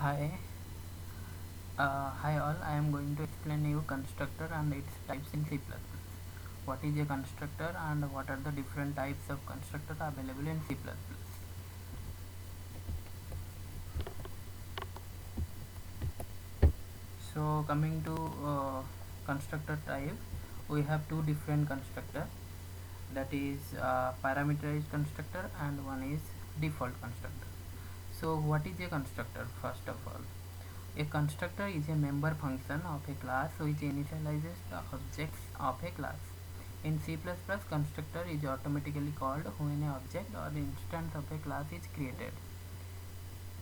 Hi, hi all. I am going to explain you constructor and its types in C++. What is a constructor and what are the different types of constructor available in C++? So coming to constructor type, we have two different constructor, that is parameterized constructor and one is default constructor. So what is a constructor? First of all, a constructor is a member function of a class which initializes the objects of a class. In C++, constructor is automatically called when an object or instance of a class is created.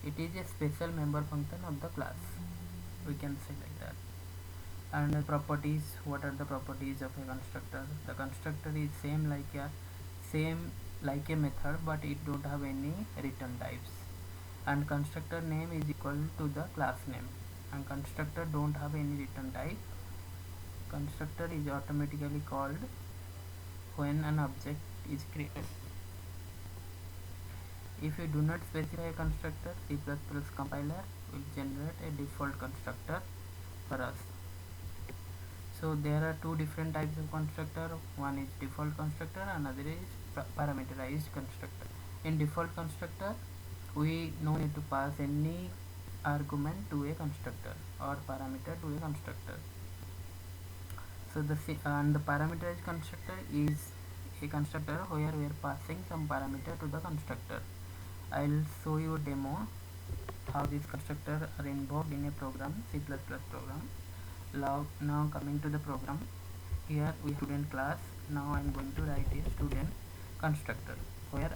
It is a special member function of the class. We can say like that. And the properties, what are the properties of a constructor? The constructor is same like a method, but it don't have any return types. And constructor name is equal to the class name, and constructor don't have any return type. Constructor is automatically called when an object is created. If you do not specify a constructor, C++ compiler will generate a default constructor for us. So there are two different types of constructor. One is default constructor, another is parameterized constructor. In default constructor, we no need to pass any argument to a constructor or parameter to a constructor. So the parameterized constructor is a constructor where we are passing some parameter to the constructor. I'll show you a demo how these constructors are invoked in a program, C++ program. Now coming to the program, here we have student class. Now I'm going to write a student constructor where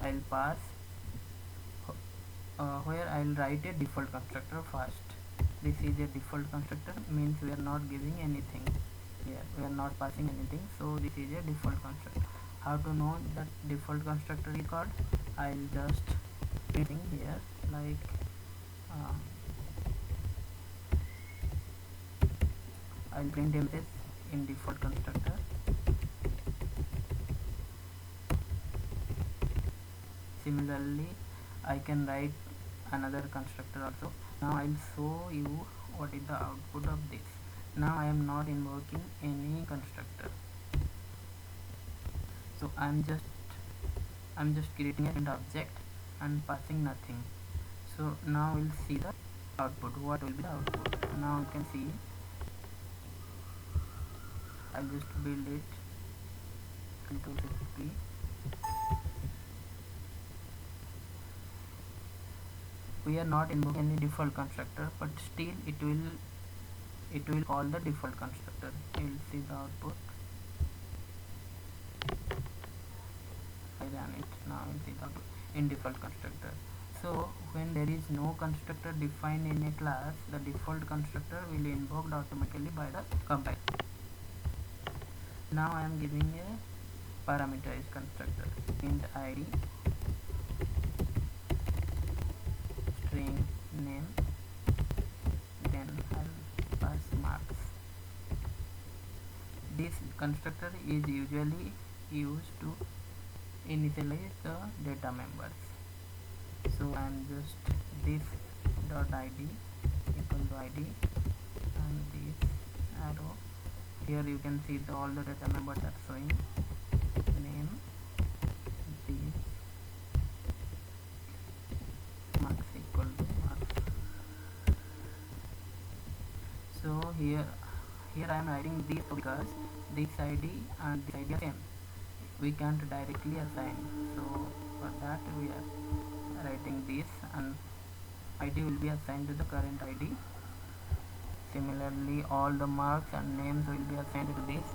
I'll write a default constructor first. This is a default constructor, means we are not giving anything here, we are not passing anything, so this is a default constructor. How to know that default constructor is called? I'll just printing here like I'll print a message in default constructor. Similarly, I can write another constructor also. Now I'll show you what is the output of this. Now I am not invoking any constructor, so I'm just creating an object and passing nothing. So now we'll see the output. What will be the output? Now you can see, I'll just build it. Control P. We are not invoking any default constructor, but still it will call the default constructor. You will see the output. I ran it. Now you will see the output in default constructor. So when there is no constructor defined in a class, the default constructor will be invoked automatically by the compiler. Now I am giving a parameterized constructor, int id, string name, then I'll pass marks. This constructor is usually used to initialize the data members. So I am just this dot id equal to id and this arrow. Here you can see all the data members are showing. Name, this, marks equal to marks. So here I am writing this because this id and this id are same. We can't directly assign, so for that we are writing this, and id will be assigned to the current id. Similarly, all the marks and names will be assigned to this.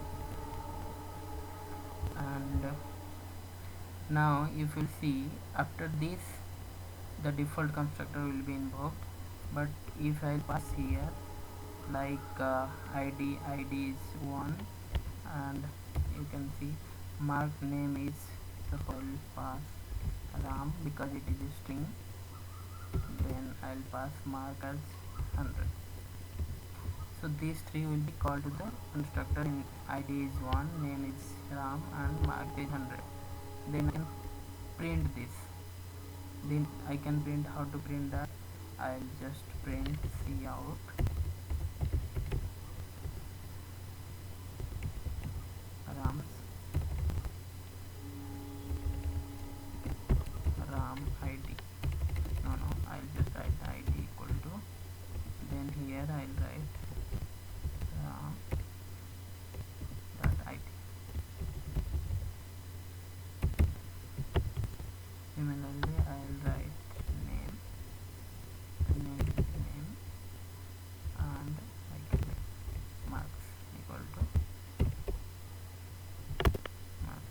And now if you see, after this the default constructor will be invoked, but if I pass here like id is 1, and you can see mark name is, the whole pass ram because it is a string, then I'll pass mark as 100. So these three will be called to the constructor. In id is 1, name is ram, and mark is 100. Then I can print this. Then I can print, how to print that? I'll just print cout rams ram id. No, I'll just write the id equal to, then here I'll write ram dot id. Similarly I'll write name, the name is name, and I can write marks equal to marks.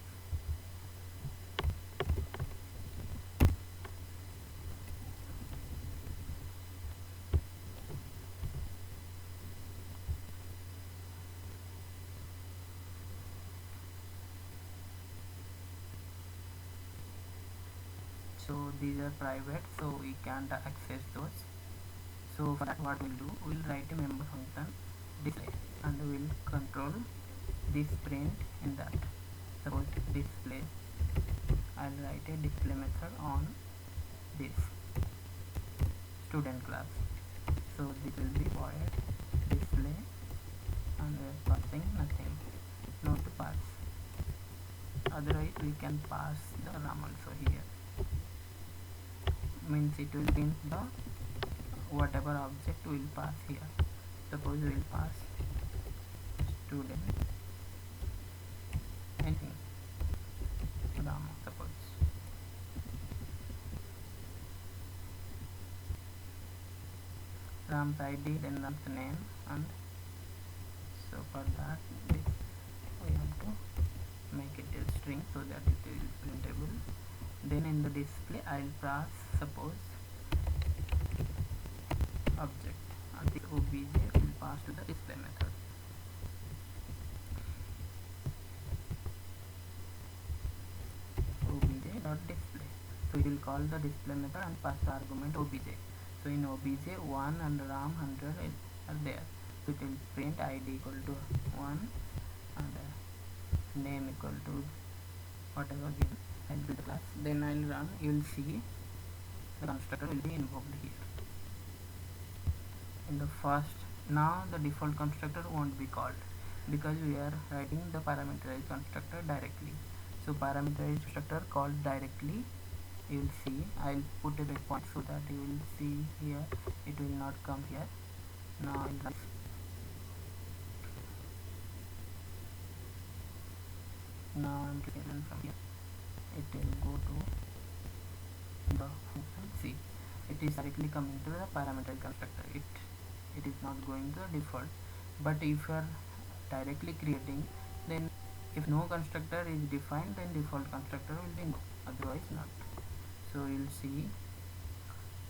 So these are private, so we can't access those. So for that, what we'll do, we'll write a member function display, and we'll control this print in that. Suppose display, I'll write a display method on this student class. So this will be void display, and we're passing nothing, no to pass. Otherwise we can pass the ram also here. Means it will print the whatever object will pass here. Suppose we will pass student anything, Rama, suppose. Ram's id, then Ram's name, and so for that this we have to make it a string so that it is printable. Then in the display I'll pass suppose object, and this obj will pass to the display method. Obj.display. So it will call the display method and pass the argument obj. So in obj 1 and ram 100 are there. So it will print id equal to 1 and name equal to whatever given. I'll build the class. Then I'll run. You will see the constructor will be invoked here. In the first, now the default constructor won't be called because we are writing the parameterized constructor directly. So parameterized constructor called directly, you will see. I'll put a breakpoint so that you will see here it will not come here. Now I'll run. Now I'm taking from here. It will go to the function. See, it is directly coming to the parameterized constructor. It is not going to the default. But if you are directly creating, then if no constructor is defined, then default constructor will be invoked, otherwise not. So you'll see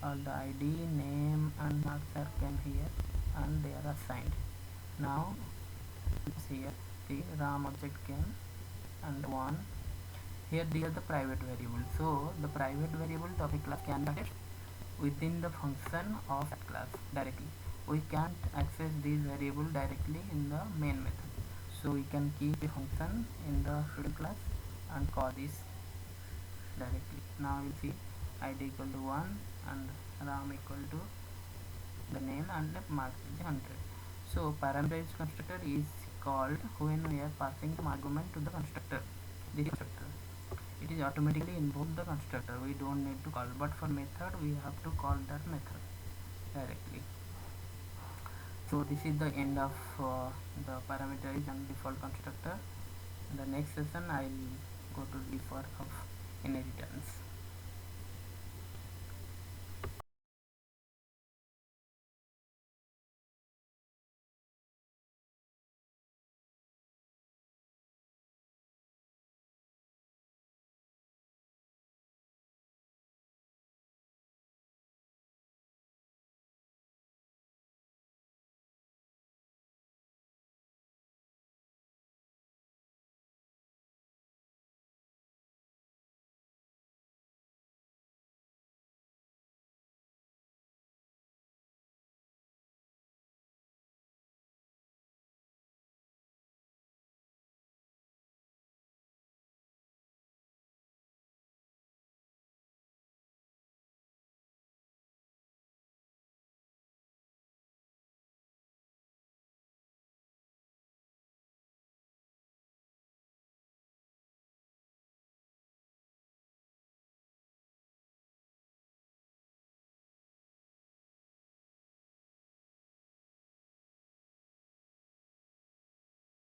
all the id, name and marks are came here and they are assigned. Now here the ram object came and 1. Here these are the private variables. So the private variables of a class can be accessed within the function of that class directly. We can't access these variables directly in the main method. So we can keep a function in the student class and call this directly. Now you see id equal to 1 and ram equal to the name and the marks is 100. So parameterized constructor is called when we are passing some argument to the constructor. This constructor, it is automatically invoked the constructor. We don't need to call, but for method we have to call that method directly. So this is the end of the parameterized and default constructor. In the next session I will go to default of inheritance.